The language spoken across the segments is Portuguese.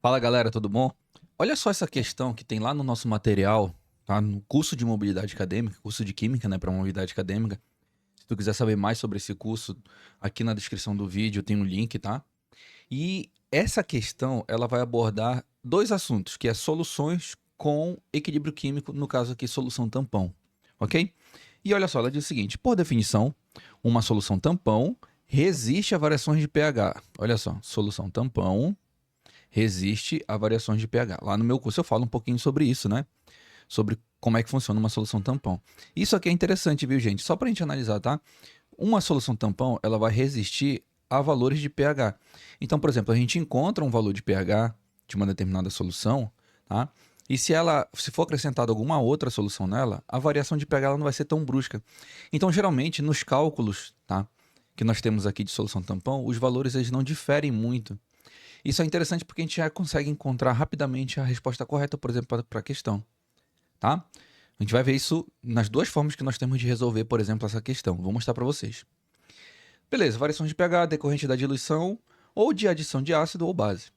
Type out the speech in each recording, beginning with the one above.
Fala galera, tudo bom? Olha só essa questão que tem lá no nosso material, tá? No curso de mobilidade acadêmica, curso de química, né, para mobilidade acadêmica. Se tu quiser saber mais sobre esse curso, aqui na descrição do vídeo tem um link, tá? E essa questão, ela vai abordar dois assuntos, que é soluções com equilíbrio químico, no caso aqui, solução tampão, ok? E olha só, ela diz o seguinte: por definição, uma solução tampão resiste a variações de pH. Olha só, solução tampão resiste a variações de pH. Lá no meu curso eu falo um pouquinho sobre isso, né? Sobre como é que funciona uma solução tampão. Isso aqui é interessante, viu, gente? Só para a gente analisar, tá? Uma solução tampão, ela vai resistir a valores de pH. Então, por exemplo, a gente encontra um valor de pH de uma determinada solução, tá? E se for acrescentada alguma outra solução nela, a variação de pH ela não vai ser tão brusca. Então, geralmente, nos cálculos, tá? Que nós temos aqui de solução tampão, os valores eles não diferem muito. Isso é interessante porque a gente já consegue encontrar rapidamente a resposta correta, por exemplo, para a questão, tá? A gente vai ver isso nas duas formas que nós temos de resolver, por exemplo, essa questão. Vou mostrar para vocês. Beleza, variações de pH decorrente da diluição ou de adição de ácido ou base.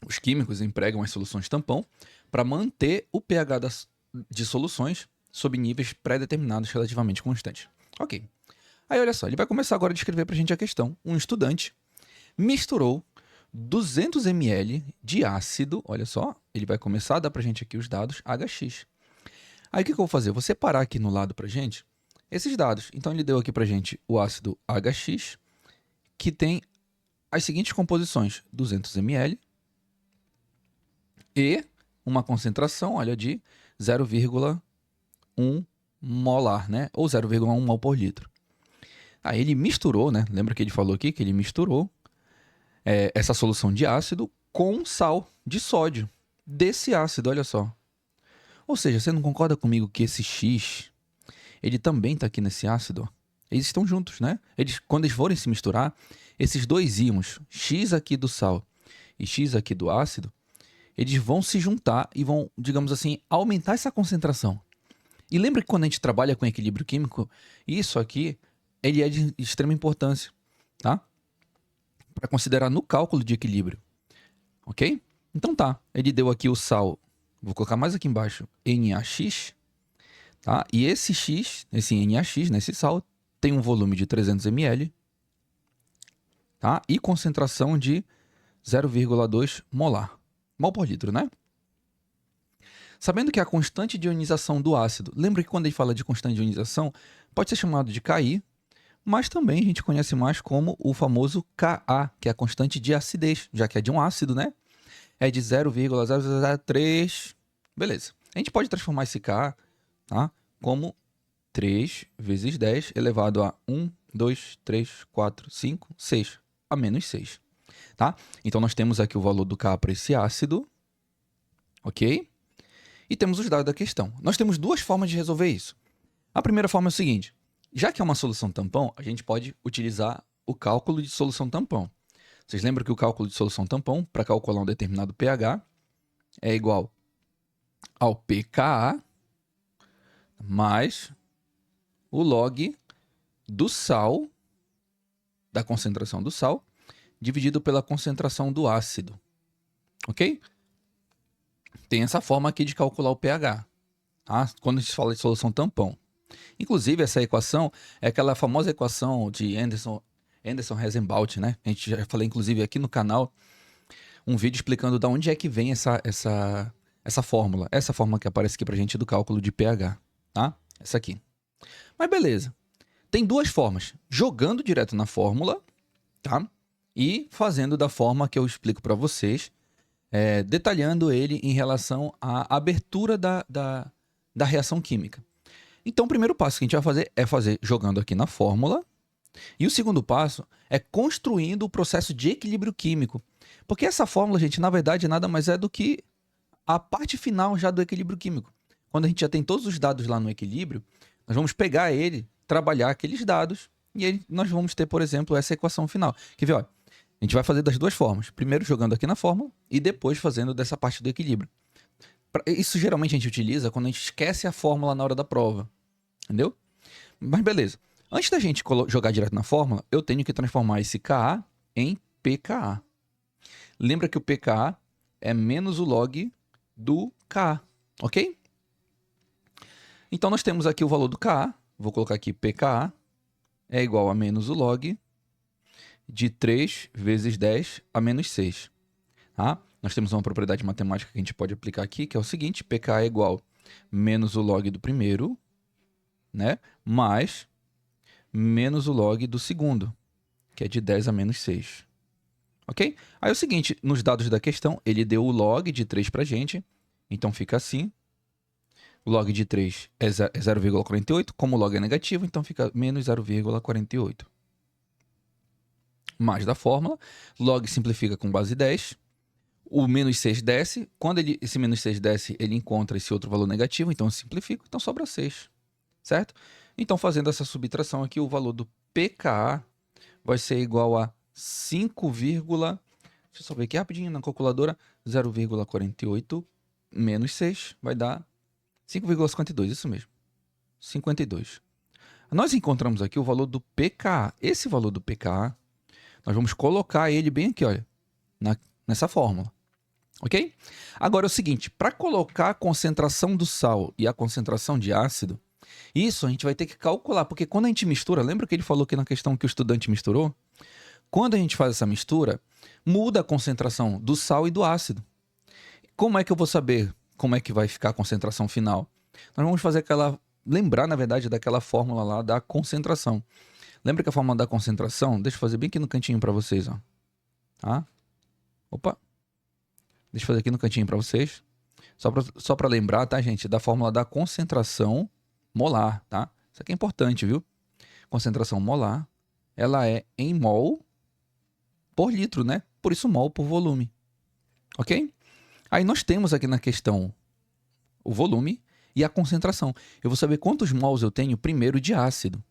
Os químicos empregam as soluções tampão para manter o pH de soluções sob níveis pré-determinados relativamente constantes. Ok. Aí olha só, ele vai começar agora a descrever para a gente a questão. Um estudante misturou 200 ml de ácido, olha só, ele vai começar a dar pra gente aqui os dados HX. Aí o que eu vou fazer? Eu vou separar aqui no lado pra gente esses dados. Então ele deu aqui pra gente o ácido HX, que tem as seguintes composições: 200 ml e uma concentração, olha, de 0,1 molar, né? Ou 0,1 mol por litro. Aí ele misturou, né? Lembra que ele falou aqui que ele misturou essa solução de ácido com sal de sódio desse ácido, olha só. Ou seja, você não concorda comigo que esse X, ele também está aqui nesse ácido? Eles estão juntos, né? Quando eles forem se misturar, esses dois íons, X aqui do sal e X aqui do ácido, eles vão se juntar e vão, digamos assim, aumentar essa concentração. E lembra que quando a gente trabalha com equilíbrio químico, isso aqui, ele é de extrema importância, tá? Para considerar no cálculo de equilíbrio, ok? Então tá, ele deu aqui o sal, vou colocar mais aqui embaixo, NaX, tá? E esse X, esse NaX, né, esse sal, tem um volume de 300 ml, tá? E concentração de 0,2 molar, mol por litro, né? Sabendo que a constante de ionização do ácido, lembra que quando a gente fala de constante de ionização, pode ser chamado de Ki, mas também a gente conhece mais como o famoso Ka, que é a constante de acidez, já que é de um ácido, né? É de 0,003. Beleza. A gente pode transformar esse Ka, tá, como 3 vezes 10 elevado a 1, 2, 3, 4, 5, 6, a menos 6. Tá? Então nós temos aqui o valor do Ka para esse ácido, ok? E temos os dados da questão. Nós temos duas formas de resolver isso. A primeira forma é o seguinte: já que é uma solução tampão, a gente pode utilizar o cálculo de solução tampão. Vocês lembram que o cálculo de solução tampão, para calcular um determinado pH, é igual ao pKa mais o log do sal, da concentração do sal, dividido pela concentração do ácido. Ok? Tem essa forma aqui de calcular o pH, tá? Quando a gente fala de solução tampão. Inclusive, essa equação é aquela famosa equação de Anderson-Rosenbaum, né? A gente já falou, inclusive, aqui no canal, um vídeo explicando de onde é que vem essa fórmula. Essa fórmula que aparece aqui pra gente do cálculo de pH, tá? Essa aqui. Mas beleza. Tem duas formas. Jogando direto na fórmula, tá? E fazendo da forma que eu explico para vocês, detalhando ele em relação à abertura da reação química. Então, o primeiro passo que a gente vai fazer é fazer jogando aqui na fórmula. E o segundo passo é construindo o processo de equilíbrio químico. Porque essa fórmula, gente, na verdade, nada mais é do que a parte final já do equilíbrio químico. Quando a gente já tem todos os dados lá no equilíbrio, nós vamos pegar ele, trabalhar aqueles dados, e aí nós vamos ter, por exemplo, essa equação final. Quer ver, ó? A gente vai fazer das duas formas. Primeiro jogando aqui na fórmula e depois fazendo dessa parte do equilíbrio. Isso geralmente a gente utiliza quando a gente esquece a fórmula na hora da prova. Entendeu? Mas beleza. Antes da gente jogar direto na fórmula, eu tenho que transformar esse Ka em pKa. Lembra que o pKa é menos o log do Ka, ok? Então, nós temos aqui o valor do Ka, vou colocar aqui pKa, é igual a menos o log de 3 vezes 10 a menos 6. Tá? Nós temos uma propriedade matemática que a gente pode aplicar aqui, que é o seguinte, pKa é igual a menos o log do primeiro, né, mais menos o log do segundo, que é de 10 a menos 6. Ok? Aí é o seguinte, nos dados da questão, ele deu o log de 3 para a gente, então fica assim. O log de 3 é 0,48, como o log é negativo, então fica menos 0,48. Mais da fórmula, log simplifica com base 10, o menos 6 desce, quando esse menos 6 desce, ele encontra esse outro valor negativo, então eu simplifico, então sobra 6, certo? Então, fazendo essa subtração aqui, o valor do pKa vai ser igual a 5, deixa eu só ver aqui rapidinho na calculadora, 0,48 menos 6 vai dar 5,52, isso mesmo, 52. Nós encontramos aqui o valor do pKa. Esse valor do pKa, nós vamos colocar ele bem aqui, olha, nessa fórmula. Ok? Agora é o seguinte, para colocar a concentração do sal e a concentração de ácido, isso a gente vai ter que calcular, porque quando a gente mistura, lembra que ele falou aqui na questão que o estudante misturou? Quando a gente faz essa mistura, muda a concentração do sal e do ácido. Como é que eu vou saber como é que vai ficar a concentração final? Nós vamos fazer lembrar, na verdade, daquela fórmula lá da concentração. Lembra que a fórmula da concentração, deixa eu fazer bem aqui no cantinho para vocês, ó. Tá? Opa! Deixa eu fazer aqui no cantinho para vocês. Só para lembrar, tá, gente? Da fórmula da concentração molar, tá? Isso aqui é importante, viu? Concentração molar, ela é em mol por litro, né? Por isso mol por volume. Ok? Aí nós temos aqui na questão o volume e a concentração. Eu vou saber quantos mols eu tenho primeiro de ácido.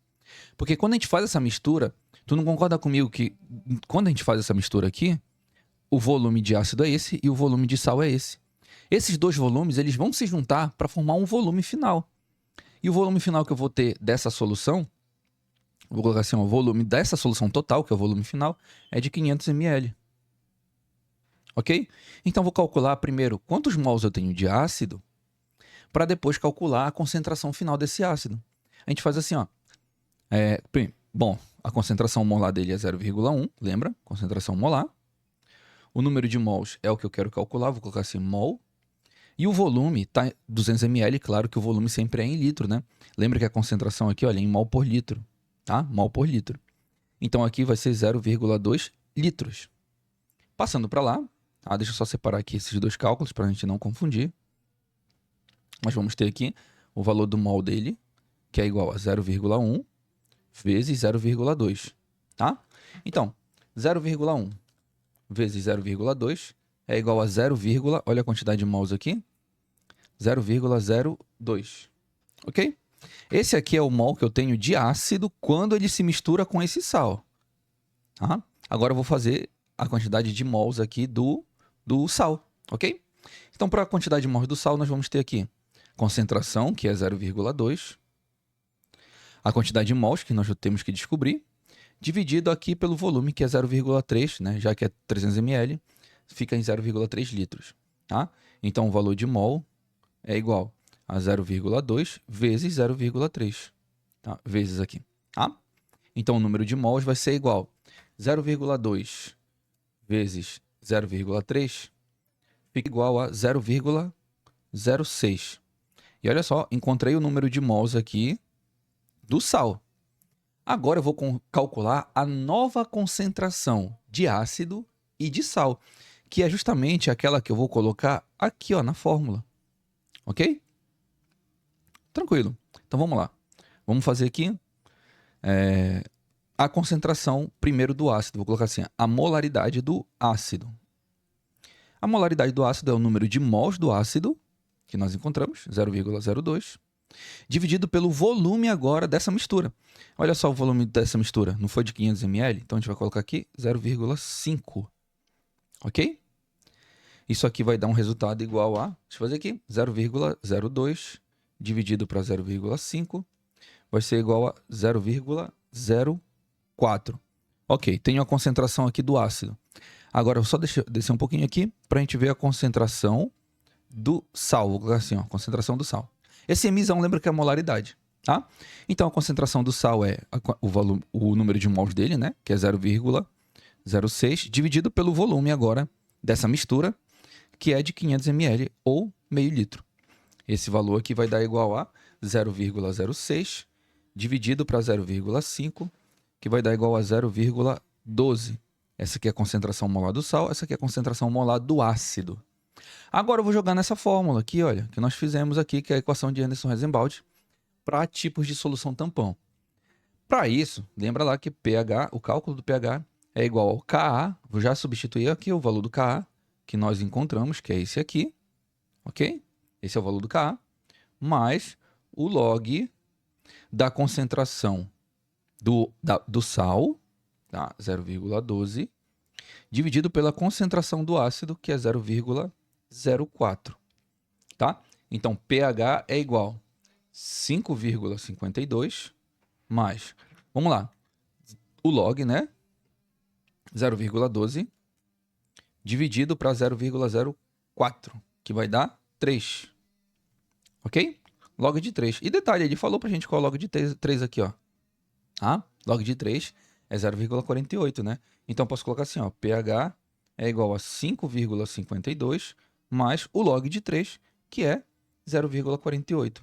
Porque quando a gente faz essa mistura, tu não concorda comigo que quando a gente faz essa mistura aqui, o volume de ácido é esse e o volume de sal é esse. Esses dois volumes, eles vão se juntar para formar um volume final. E o volume final que eu vou ter dessa solução, vou colocar assim, o volume dessa solução total, que é o volume final, é de 500 ml. Ok? Então, vou calcular primeiro quantos mols eu tenho de ácido, para depois calcular a concentração final desse ácido. A gente faz assim, ó. Bom, a concentração molar dele é 0,1, lembra? Concentração molar. O número de mols é o que eu quero calcular, vou colocar assim, mol. E o volume tá 200 ml, claro que o volume sempre é em litro, né? Lembra que a concentração aqui, olha, é em mol por litro, tá? Mol por litro. Então aqui vai ser 0,2 litros. Passando para lá, tá? Deixa eu só separar aqui esses dois cálculos para a gente não confundir. Nós vamos ter aqui o valor do mol dele, que é igual a 0,1 vezes 0,2, tá? Então, 0,1 vezes 0,2 é igual a 0, olha a quantidade de mols aqui, 0,02, ok? Esse aqui é o mol que eu tenho de ácido quando ele se mistura com esse sal, tá? Agora eu vou fazer a quantidade de mols aqui do sal, ok? Então, para a quantidade de mols do sal, nós vamos ter aqui concentração, que é 0,2, a quantidade de mols que nós temos que descobrir, dividido aqui pelo volume, que é 0,3, né? Já que é 300 ml, fica em 0,3 litros. Tá? Então, o valor de mol é igual a 0,2 vezes 0,3. Tá? Vezes aqui. Tá? Então, o número de mols vai ser igual a 0,2 vezes 0,3 fica igual a 0,06. E olha só, encontrei o número de mols aqui do sal. Agora eu vou calcular a nova concentração de ácido e de sal, que é justamente aquela que eu vou colocar aqui, ó, na fórmula. Ok? Tranquilo. Então vamos lá. Vamos fazer aqui a concentração primeiro do ácido. Vou colocar assim, a molaridade do ácido. A molaridade do ácido é o número de mols do ácido, que nós encontramos, 0,02, dividido pelo volume agora dessa mistura. Olha só o volume dessa mistura, não foi de 500 ml? Então a gente vai colocar aqui 0,5, ok? Isso aqui vai dar um resultado igual a, deixa eu fazer aqui, 0,02 dividido para 0,5 vai ser igual a 0,04. Ok, tenho a concentração aqui do ácido. Agora, eu só descer um pouquinho aqui para a gente ver a concentração do sal. Vou colocar assim, ó, concentração do sal. Esse mzão lembra que é a molaridade, tá? Então, a concentração do sal é o número de mols dele, né? Que é 0,06, dividido pelo volume agora dessa mistura, que é de 500 ml ou meio litro. Esse valor aqui vai dar igual a 0,06 dividido para 0,5, que vai dar igual a 0,12. Essa aqui é a concentração molar do sal, essa aqui é a concentração molar do ácido. Agora eu vou jogar nessa fórmula aqui, olha, que nós fizemos aqui, que é a equação de Anderson-Rosenbaud, para tipos de solução tampão. Para isso, lembra lá que pH, o cálculo do pH é igual ao Ka, vou já substituir aqui o valor do Ka, que nós encontramos, que é esse aqui, ok? Esse é o valor do Ka, mais o log da concentração do sal, tá? 0,12, dividido pela concentração do ácido, que é 0,04, tá? Então, pH é igual a 5,52 mais, vamos lá, o log, né? 0,12 dividido para 0,04, que vai dar 3, ok? Log de 3. E detalhe, ele falou pra gente qual é o log de 3 aqui, ó. Ah, log de 3 é 0,48, né? Então, posso colocar assim, ó, pH é igual a 5,52 mais o log de 3, que é 0,48.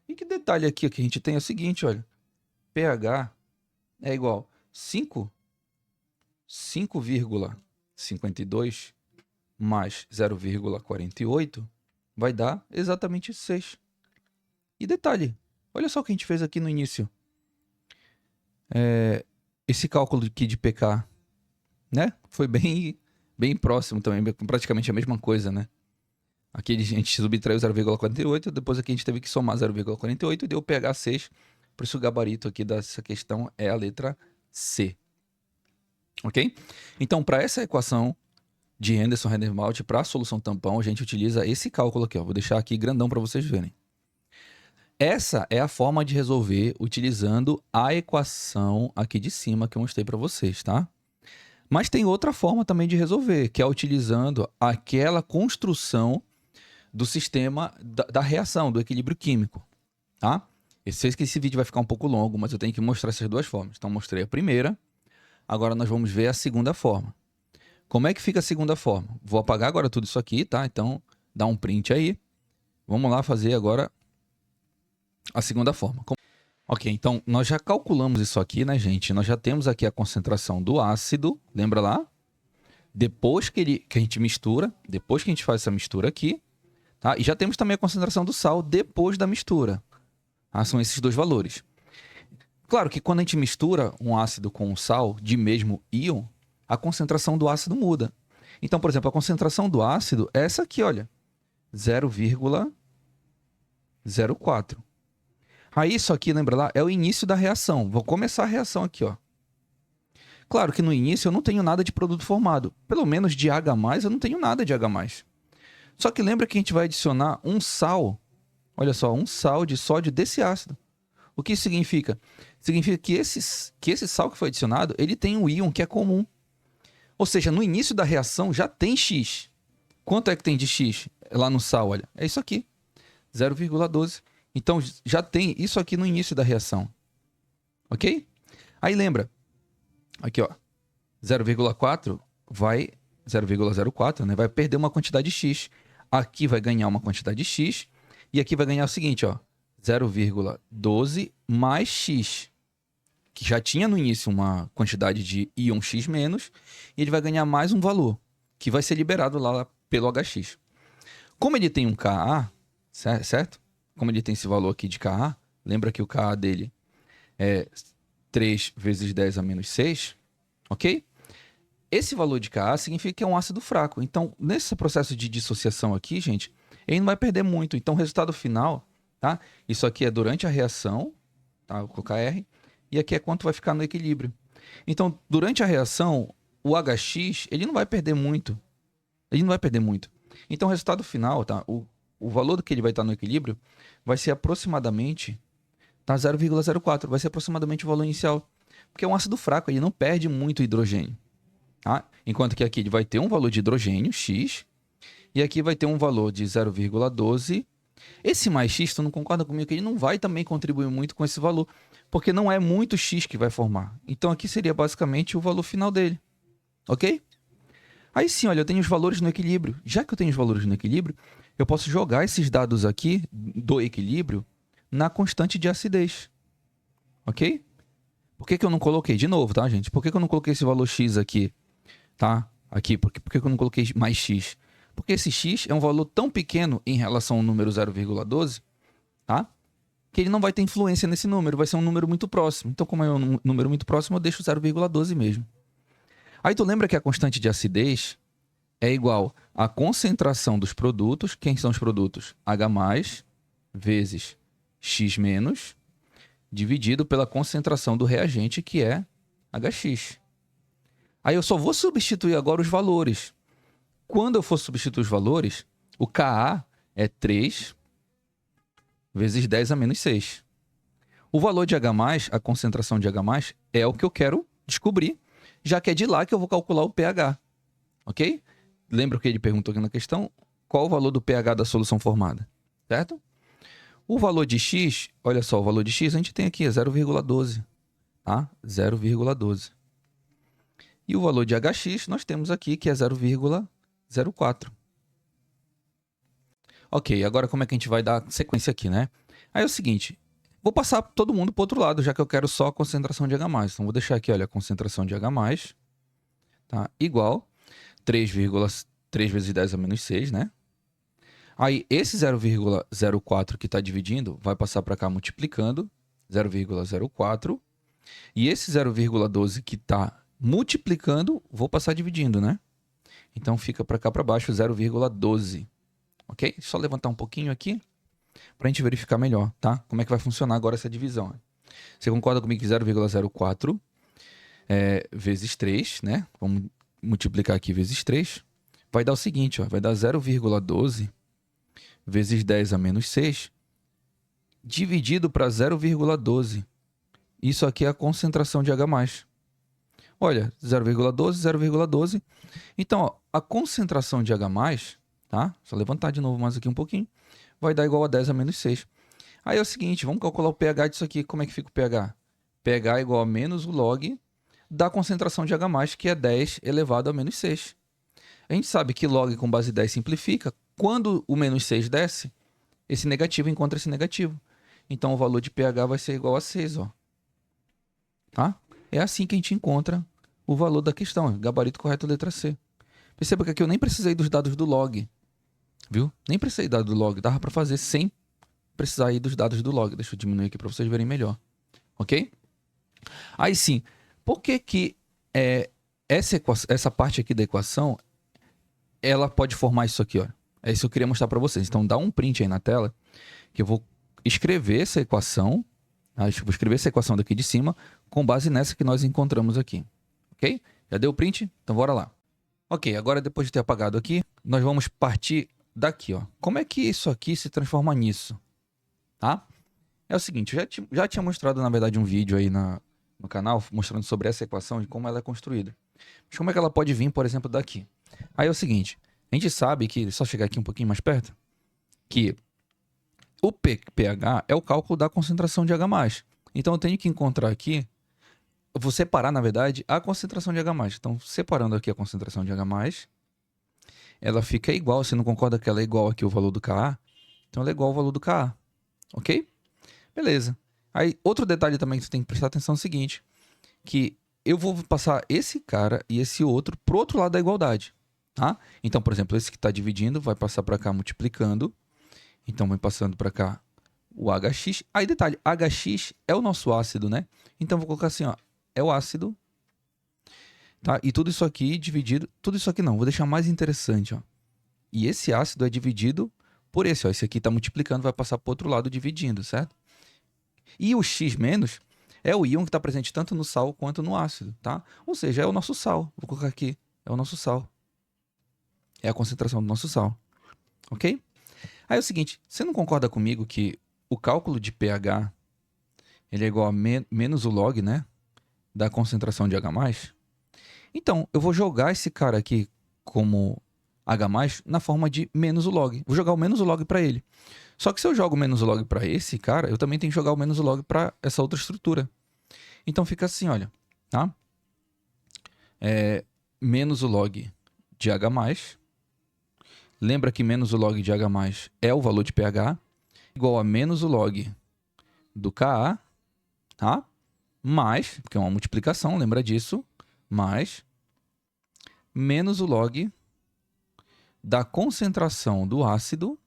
E que detalhe aqui que a gente tem é o seguinte, olha. pH é igual a 5,52 mais 0,48 vai dar exatamente 6. E detalhe, olha só o que a gente fez aqui no início. Esse cálculo aqui de pK, né? Foi bem próximo também, praticamente a mesma coisa, né? Aqui a gente subtraiu 0,48, depois aqui a gente teve que somar 0,48 e deu pH 6. Por isso o gabarito aqui dessa questão é a letra C. Ok? Então, para essa equação de Anderson-Rosenbaud, para a solução tampão, a gente utiliza esse cálculo aqui, ó. Vou deixar aqui grandão para vocês verem. Essa é a forma de resolver utilizando a equação aqui de cima que eu mostrei para vocês, tá? Mas tem outra forma também de resolver, que é utilizando aquela construção do sistema da reação, do equilíbrio químico, tá? Eu sei que esse vídeo vai ficar um pouco longo, mas eu tenho que mostrar essas duas formas. Então, mostrei a primeira, agora nós vamos ver a segunda forma. Como é que fica a segunda forma? Vou apagar agora tudo isso aqui, tá? Então, dá um print aí. Vamos lá fazer agora a segunda forma. Ok, então nós já calculamos isso aqui, né, gente? Nós já temos aqui a concentração do ácido, lembra lá? Depois que a gente mistura, depois que a gente faz essa mistura aqui, tá? E já temos também a concentração do sal depois da mistura. Ah, são esses dois valores. Claro que quando a gente mistura um ácido com um sal de mesmo íon, a concentração do ácido muda. Então, por exemplo, a concentração do ácido é essa aqui, olha, 0,04. Aí isso aqui, lembra lá, é o início da reação. Vou começar a reação aqui, ó. Claro que no início eu não tenho nada de produto formado. Pelo menos de H+, eu não tenho nada de H+. Só que lembra que a gente vai adicionar um sal, olha só, um sal de sódio desse ácido. O que isso significa? Significa que esse sal que foi adicionado, ele tem um íon que é comum. Ou seja, no início da reação já tem X. Quanto é que tem de X lá no sal? Olha, é isso aqui, 0,12. Então, já tem isso aqui no início da reação. Ok? Aí lembra, aqui ó, 0,4 vai, 0,04, né? Vai perder uma quantidade X. Aqui vai ganhar uma quantidade X. E aqui vai ganhar o seguinte, ó, 0,12 mais X. Que já tinha no início uma quantidade de íon X menos. E ele vai ganhar mais um valor, que vai ser liberado lá pelo HX. Como ele tem um Ka, certo? Como ele tem esse valor aqui de Ka, lembra que o Ka dele é 3 vezes 10 a menos 6, ok? Esse valor de Ka significa que é um ácido fraco. Então, nesse processo de dissociação aqui, gente, ele não vai perder muito. Então, o resultado final, tá? Isso aqui é durante a reação, tá? Vou colocar R. E aqui é quanto vai ficar no equilíbrio. Então, durante a reação, o HX, ele não vai perder muito. Ele não vai perder muito. Então, o resultado final, tá? O valor que ele vai estar no equilíbrio vai ser aproximadamente, tá? 0,04. Vai ser aproximadamente o valor inicial. Porque é um ácido fraco, ele não perde muito hidrogênio. tá? Enquanto que aqui vai ter um valor de hidrogênio, X, e aqui vai ter um valor de 0,12. Esse mais X, tu não concorda comigo que ele não vai também contribuir muito com esse valor, porque não é muito X que vai formar. Então aqui seria basicamente o valor final dele, ok? Aí sim, olha, eu tenho os valores no equilíbrio. Já que eu tenho os valores no equilíbrio, eu posso jogar esses dados aqui do equilíbrio na constante de acidez, ok? Por que eu não coloquei? De novo, tá, gente? Por que eu não coloquei esse valor X aqui, tá? Aqui, por que eu não coloquei mais X? Porque esse X é um valor tão pequeno em relação ao número 0,12, tá? Que ele não vai ter influência nesse número, vai ser um número muito próximo. Então, como é um número muito próximo, eu deixo 0,12 mesmo. Aí tu lembra que a constante de acidez é igual à concentração dos produtos. Quem são os produtos? H+, vezes X-, dividido pela concentração do reagente, que é HX. Aí eu só vou substituir agora os valores. Quando eu for substituir os valores, o Ka é 3 vezes 10 a menos 6. O valor de H+, a concentração de H+, é o que eu quero descobrir, já que é de lá que eu vou calcular o pH. Ok? Lembra o que ele perguntou aqui na questão? Qual o valor do pH da solução formada? Certo? O valor de X, olha só, o valor de X a gente tem aqui, é 0,12. Tá? 0,12. E o valor de HX nós temos aqui, que é 0,04. Ok, agora como é que a gente vai dar sequência aqui, né? Aí é o seguinte, vou passar todo mundo para o outro lado, já que eu quero só a concentração de H+. Então, vou deixar aqui, olha, a concentração de H+, tá? Igual 3 vezes 10 a menos 6, né? Aí, esse 0,04 que está dividindo vai passar para cá multiplicando, 0,04. E esse 0,12 que está multiplicando, vou passar dividindo, né? Então, fica para cá para baixo 0,12. Ok? Só levantar um pouquinho aqui para a gente verificar melhor, tá? Como é que vai funcionar agora essa divisão. Você concorda comigo que 0,04 vezes 3, né? Vamos multiplicar aqui vezes 3. Vai dar o seguinte, ó, vai dar 0,12 vezes 10 a menos 6 dividido para 0,12. Isso aqui é a concentração de H+. Olha, 0,12, 0,12. Então, ó, a concentração de H+, tá? Só levantar de novo mais aqui um pouquinho. Vai dar igual a 10 a menos 6. Aí é o seguinte, vamos calcular o pH disso aqui. Como é que fica o pH? pH é igual a menos o log da concentração de H+, que é 10 elevado a menos 6. A gente sabe que log com base 10 simplifica. Quando o menos 6 desce, esse negativo encontra esse negativo. Então, o valor de pH vai ser igual a 6, ó. Tá? É assim que a gente encontra o valor da questão. Gabarito correto, letra C. Perceba que aqui eu nem precisei dos dados do log. Viu? Nem precisei dos dados do log. Dava para fazer sem precisar ir dos dados do log. Deixa eu diminuir aqui para vocês verem melhor. Ok? Aí sim, por que essa parte aqui da equação ela pode formar isso aqui, ó? É isso que eu queria mostrar para vocês. Então, dá um print aí na tela que eu vou escrever essa equação. Tá? Eu vou escrever essa equação daqui de cima com base nessa que nós encontramos aqui. Ok? Já deu o print? Então, bora lá. Ok, agora depois de ter apagado aqui, nós vamos partir daqui, ó. Como é que isso aqui se transforma nisso? Tá? É o seguinte, eu já tinha mostrado, na verdade, um vídeo aí no canal mostrando sobre essa equação e como ela é construída. Mas como é que ela pode vir, por exemplo, daqui? Aí é o seguinte, a gente sabe que, só chegar aqui um pouquinho mais perto, que o pH é o cálculo da concentração de H+. Então, eu tenho que encontrar aqui, eu vou separar, na verdade, a concentração de H+. Então, separando aqui a concentração de H+, ela fica igual, você não concorda que ela é igual aqui o valor do Ka? Então, ela é igual ao valor do Ka, ok? Beleza. Aí, outro detalhe também que você tem que prestar atenção é o seguinte, que eu vou passar esse cara e esse outro pro outro lado da igualdade, tá? Então, por exemplo, esse que está dividindo vai passar para cá multiplicando. Então, vai passando para cá o HX. Aí, detalhe, HX é o nosso ácido, né? Então, vou colocar assim, ó, é o ácido, tá? E tudo isso aqui dividido, tudo isso aqui não, vou deixar mais interessante, ó. E esse ácido é dividido por esse, ó. Esse aqui está multiplicando, vai passar para o outro lado dividindo, certo? E o X- é o íon que está presente tanto no sal quanto no ácido, tá? Ou seja, é o nosso sal. Vou colocar aqui, é o nosso sal. É a concentração do nosso sal, ok? Aí é o seguinte, você não concorda comigo que o cálculo de pH ele é igual a menos o log, né, da concentração de H+? Então, eu vou jogar esse cara aqui como H+, na forma de menos o log. Vou jogar o menos o log para ele. Só que se eu jogo o menos o log para esse cara, eu também tenho que jogar o menos o log para essa outra estrutura. Então fica assim, olha, tá? Menos o log de H+. Lembra que menos o log de H+ é o valor de pH, igual a menos o log do Ka, tá? Mais, porque é uma multiplicação, lembra disso, mais menos o log da concentração do ácido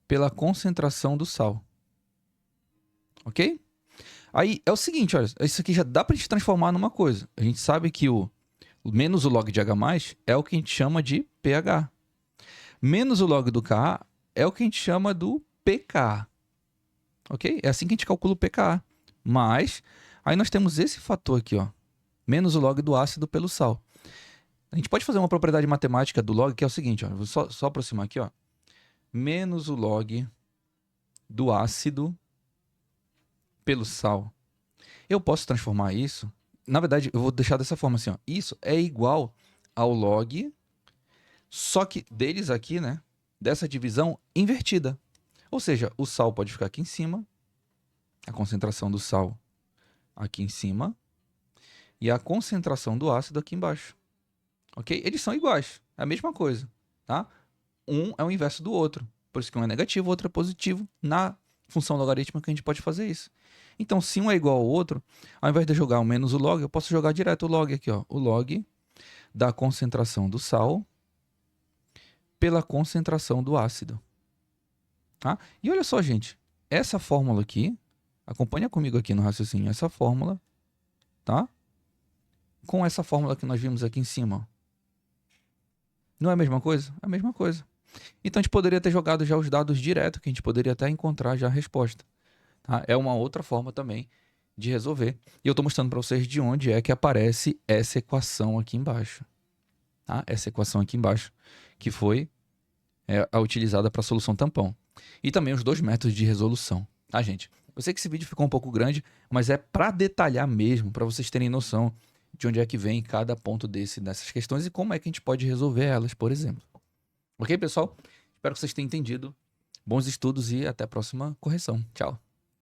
pela concentração do sal. Ok? Aí é o seguinte, olha, isso aqui já dá para a gente transformar numa coisa. A gente sabe que o menos o log de H+ é o que a gente chama de pH. Menos o log do Ka é o que a gente chama do pKa. Ok? É assim que a gente calcula o pKa. Mas, aí nós temos esse fator aqui, ó. Menos o log do ácido pelo sal. A gente pode fazer uma propriedade matemática do log que é o seguinte, ó. Vou só aproximar aqui, ó. Menos o log do ácido pelo sal. Eu posso transformar isso... Na verdade, eu vou deixar dessa forma assim, ó. Isso é igual ao log, só que deles aqui, né? Dessa divisão invertida. Ou seja, o sal pode ficar aqui em cima, a concentração do sal aqui em cima, e a concentração do ácido aqui embaixo. Ok? Eles são iguais, é a mesma coisa, tá? Um é o inverso do outro. Por isso que um é negativo, o outro é positivo. Na função logarítmica a gente pode fazer isso. Então, se um é igual ao outro, ao invés de jogar o menos o log, eu posso jogar direto o log aqui, ó. O log da concentração do sal pela concentração do ácido. Tá? E olha só, gente. Essa fórmula aqui, acompanha comigo aqui no raciocínio, essa fórmula, tá? Com essa fórmula que nós vimos aqui em cima, ó. Não é a mesma coisa? É a mesma coisa. Então a gente poderia ter jogado já os dados direto, que a gente poderia até encontrar já a resposta. Tá? É uma outra forma também de resolver. E eu estou mostrando para vocês de onde é que aparece essa equação aqui embaixo. Tá? Essa equação aqui embaixo, que foi a utilizada para a solução tampão. E também os dois métodos de resolução. Tá, gente? Eu sei que esse vídeo ficou um pouco grande, mas é para detalhar mesmo, para vocês terem noção de onde é que vem cada ponto dessas questões e como é que a gente pode resolver elas, por exemplo. Ok, pessoal? Espero que vocês tenham entendido. Bons estudos e até a próxima correção. Tchau!